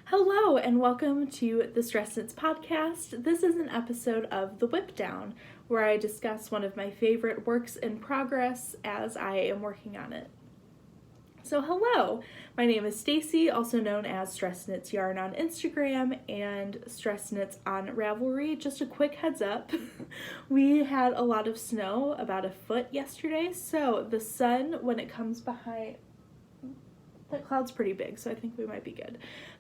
Hello and welcome to the Stress Knits podcast. This is an episode of the WIPdown where I discuss one of my favorite works in progress as I am working on it. So hello, my name is Stacy, also known as Stress Knits Yarn on Instagram and Stress Knits on Ravelry. Just a quick heads up, we had a lot of snow, about a foot yesterday, so the sun, when it comes behind, that cloud's pretty big, so I think we might be good.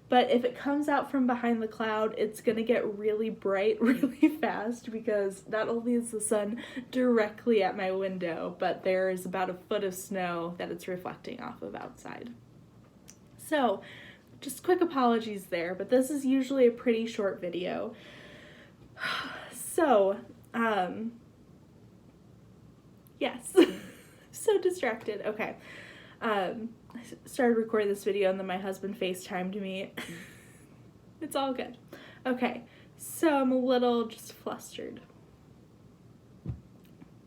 But if it comes out from behind the cloud, it's going to get really bright really fast because not only is the sun directly at my window, but there is about a foot of snow that it's reflecting off of outside. So, just quick apologies there, but this is usually a pretty short video. So, yes, so distracted. Okay. I started recording this video and then my husband FaceTimed me. It's all good. Okay, so I'm a little just flustered.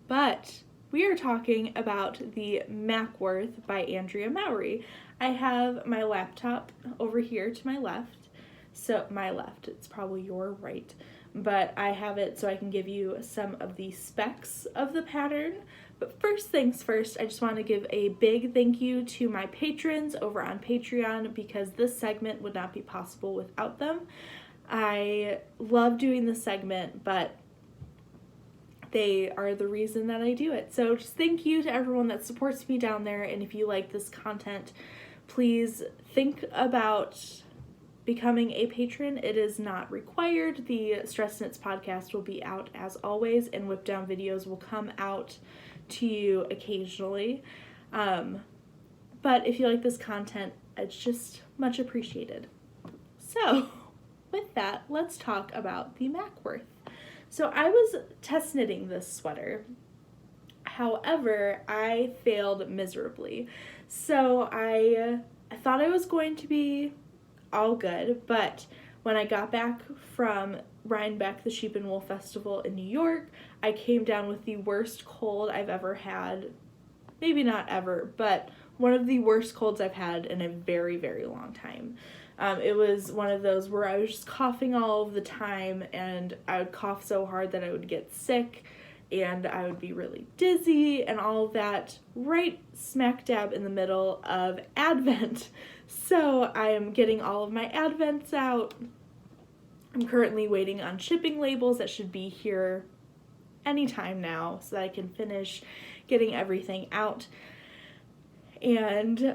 But we are talking about the Mackworth by Andrea Mowry. I have my laptop over here to my left. So my left, it's probably your right. But I have it so I can give you some of the specs of the pattern. But first things first, I just want to give a big thank you to my patrons over on Patreon because this segment would not be possible without them. I love doing this segment, but they are the reason that I do it. So just thank you to everyone that supports me down there. And if you like this content, please think about becoming a patron. It is not required. The Stress Knits podcast will be out as always, and WIPdown videos will come out to you occasionally. But if you like this content, it's just much appreciated. So with that, let's talk about the Mackworth. So I was test knitting this sweater. However, I failed miserably. So I thought I was going to be all good, but when I got back from Rhinebeck, the Sheep and Wool Festival in New York, I came down with the worst cold I've ever had. Maybe not ever, but one of the worst colds I've had in a very, very long time. It was one of those where I was just coughing all of the time, and I would cough so hard that I would get sick, and I would be really dizzy, and all of that right smack dab in the middle of Advent. So I am getting all of my Advents out. I'm currently waiting on shipping labels that should be here anytime now so that I can finish getting everything out. And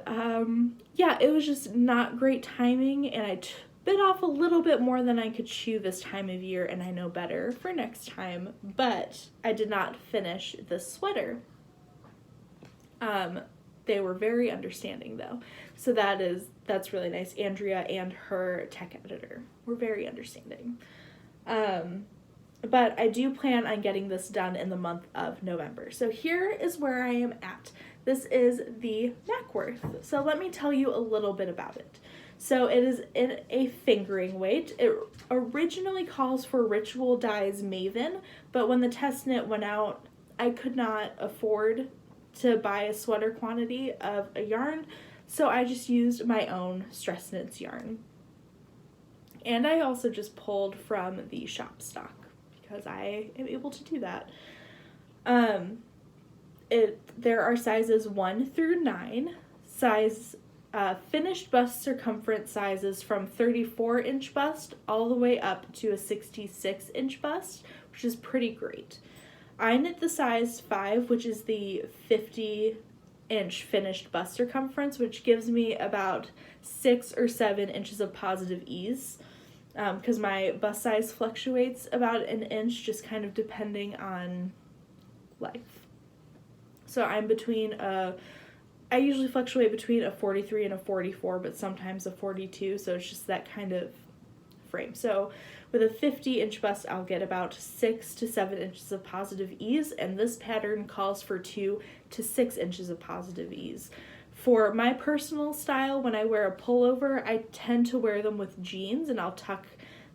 yeah, it was just not great timing, and I bit off a little bit more than I could chew this time of year, and I know better for next time, but I did not finish this sweater. They were very understanding though, so that's really nice. Andrea and her tech editor were very understanding. But I do plan on getting this done in the month of November. So here is where I am at. This is the Mackworth. So let me tell you a little bit about it. So it is in a fingering weight. It originally calls for Ritual Dyes Maven, but when the test knit went out, I could not afford to buy a sweater quantity of a yarn, so I just used my own Stress Knits yarn. And I also just pulled from the shop stock because I am able to do that. There are sizes 1 through 9, finished bust circumference sizes from 34-inch bust all the way up to a 66-inch bust, which is pretty great. I knit the size 5, which is the 50-inch finished bust circumference, which gives me about 6 or 7 inches of positive ease, because my bust size fluctuates about an inch, just kind of depending on life. So I'm I usually fluctuate between a 43 and a 44, but sometimes a 42, so it's just that kind of frame. So with a 50-inch bust, I'll get about 6 to 7 inches of positive ease, and this pattern calls for 2 to 6 inches of positive ease. For my personal style, when I wear a pullover, I tend to wear them with jeans, and I'll tuck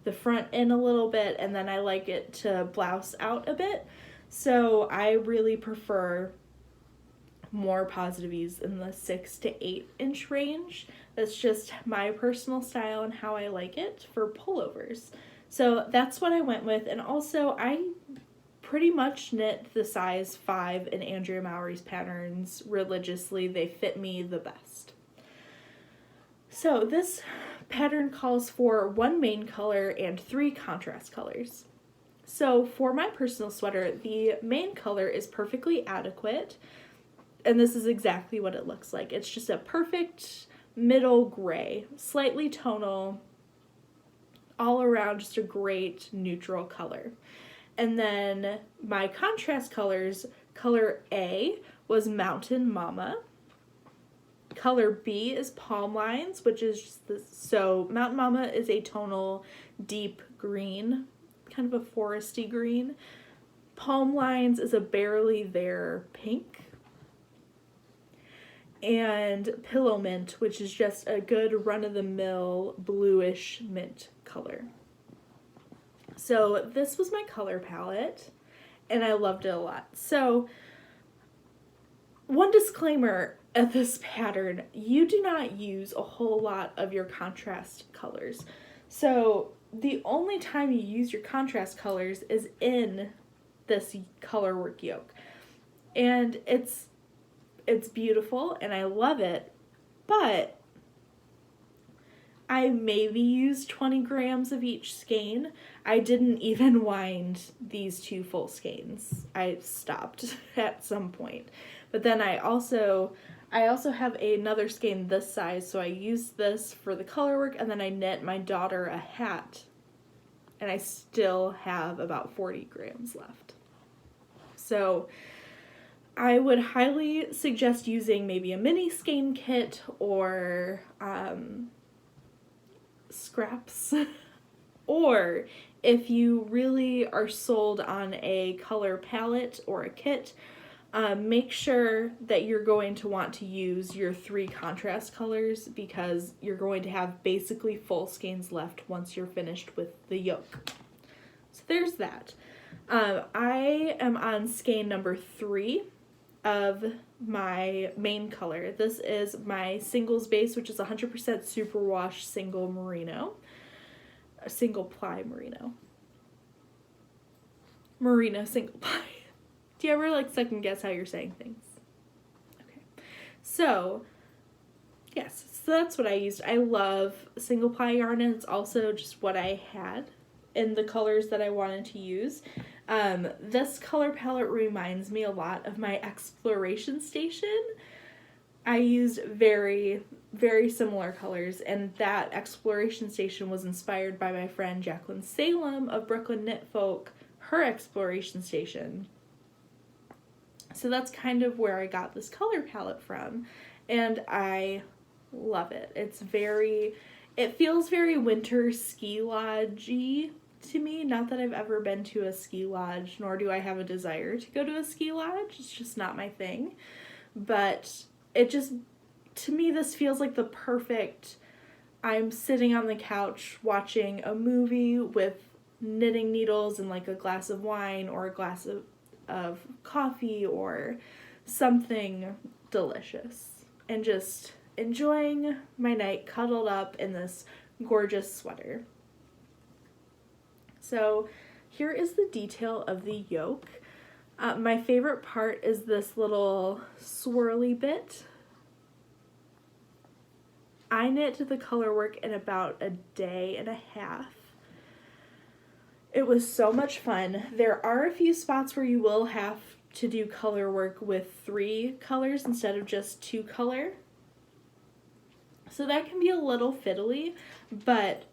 the front in a little bit, and then I like it to blouse out a bit. So I really prefer more positive ease in the 6 to 8 inch range. That's just my personal style and how I like it for pullovers. So that's what I went with. And also I pretty much knit the size 5 in Andrea Mowry's patterns religiously. They fit me the best. So this pattern calls for 1 main color and 3 contrast colors. So for my personal sweater, the main color is perfectly adequate, and this is exactly what it looks like. It's just a perfect middle gray, slightly tonal, all around just a great neutral color. And then my contrast colors, color A was Mountain Mama. Color B is Palm Lines, which is just this, so Mountain Mama is a tonal deep green, kind of a foresty green. Palm Lines is a barely there pink. And Pillow Mint, which is just a good run-of-the-mill bluish mint color. So this was my color palette, and I loved it a lot. So one disclaimer at this pattern, you do not use a whole lot of your contrast colors. So the only time you use your contrast colors is in this color work yoke. And it's beautiful and I love it, but I maybe used 20 grams of each skein. I didn't even wind these 2 full skeins. I stopped at some point. But then I also have another skein this size, so I used this for the color work, and then I knit my daughter a hat, and I still have about 40 grams left. So I would highly suggest using maybe a mini skein kit or scraps. Or if you really are sold on a color palette or a kit, make sure that you're going to want to use your 3 contrast colors, because you're going to have basically full skeins left once you're finished with the yoke. So there's that. I am on skein number 3 of my main color. This is my singles base, which is 100% superwash single merino. A single ply merino. Merino single ply. Do you ever second guess how you're saying things? Okay. So, yes, so that's what I used. I love single ply yarn, and it's also just what I had in the colors that I wanted to use. This color palette reminds me a lot of my exploration station. I used very, very similar colors, and that exploration station was inspired by my friend Jacqueline Salem of Brooklyn Knit Folk, her exploration station. So that's kind of where I got this color palette from, and I love it. It feels very winter ski lodge-y to me. Not that I've ever been to a ski lodge, nor do I have a desire to go to a ski lodge. It's just not my thing. But it just, to me, this feels like the perfect, I'm sitting on the couch watching a movie with knitting needles and a glass of wine or a glass of coffee or something delicious, and just enjoying my night cuddled up in this gorgeous sweater. So here is the detail of the yoke. My favorite part is this little swirly bit. I knit the color work in about a day and a half. It was so much fun. There are a few spots where you will have to do color work with 3 colors instead of just 2 color. So that can be a little fiddly, but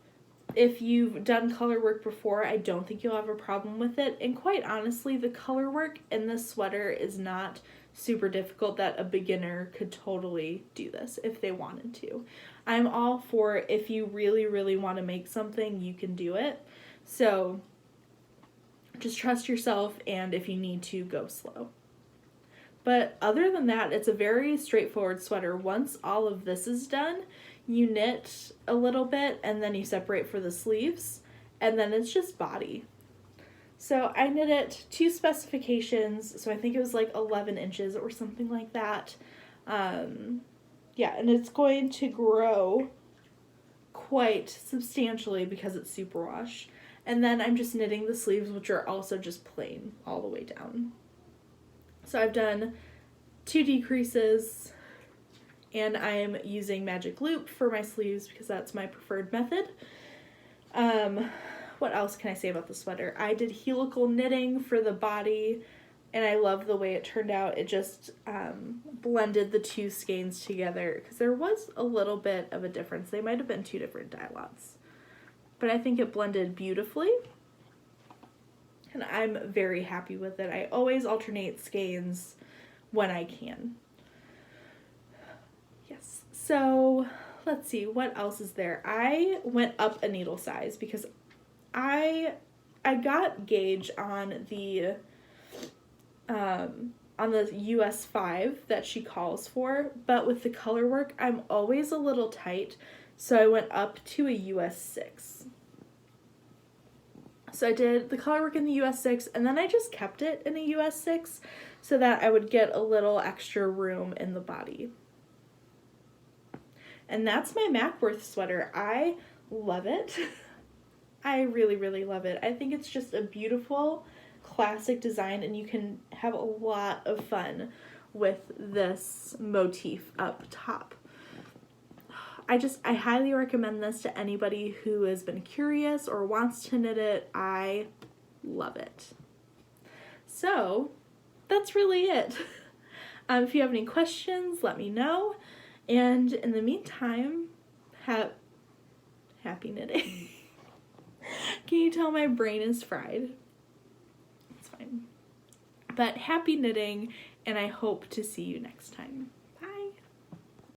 if you've done color work before, I don't think you'll have a problem with it. And quite honestly, the color work in this sweater is not super difficult, that a beginner could totally do this if they wanted to. I'm all for, if you really, really want to make something, you can do it. So just trust yourself, and if you need to, go slow. But other than that, it's a very straightforward sweater. Once all of this is done, you knit a little bit and then you separate for the sleeves, and then it's just body. So I knit it to specifications, so I think it was like 11 inches or something like that. Yeah, and it's going to grow quite substantially because it's superwash. And then I'm just knitting the sleeves, which are also just plain all the way down. So I've done 2 decreases, and I am using magic loop for my sleeves because that's my preferred method. What else can I say about the sweater? I did helical knitting for the body, and I love the way it turned out. It just blended the 2 skeins together because there was a little bit of a difference. They might have been 2 different dye lots, but I think it blended beautifully, and I'm very happy with it. I always alternate skeins when I can. Yes, so let's see, what else is there? I went up a needle size because I got gauge on the US 5 that she calls for, but with the color work, I'm always a little tight, so I went up to a US 6. So I did the color work in the US 6, and then I just kept it in a US 6 so that I would get a little extra room in the body. And that's my Mackworth sweater. I love it. I really, really love it. I think it's just a beautiful, classic design, and you can have a lot of fun with this motif up top. I highly recommend this to anybody who has been curious or wants to knit it. I love it. So that's really it. If you have any questions, let me know. And in the meantime, happy knitting. Can you tell my brain is fried? It's fine. But happy knitting, and I hope to see you next time.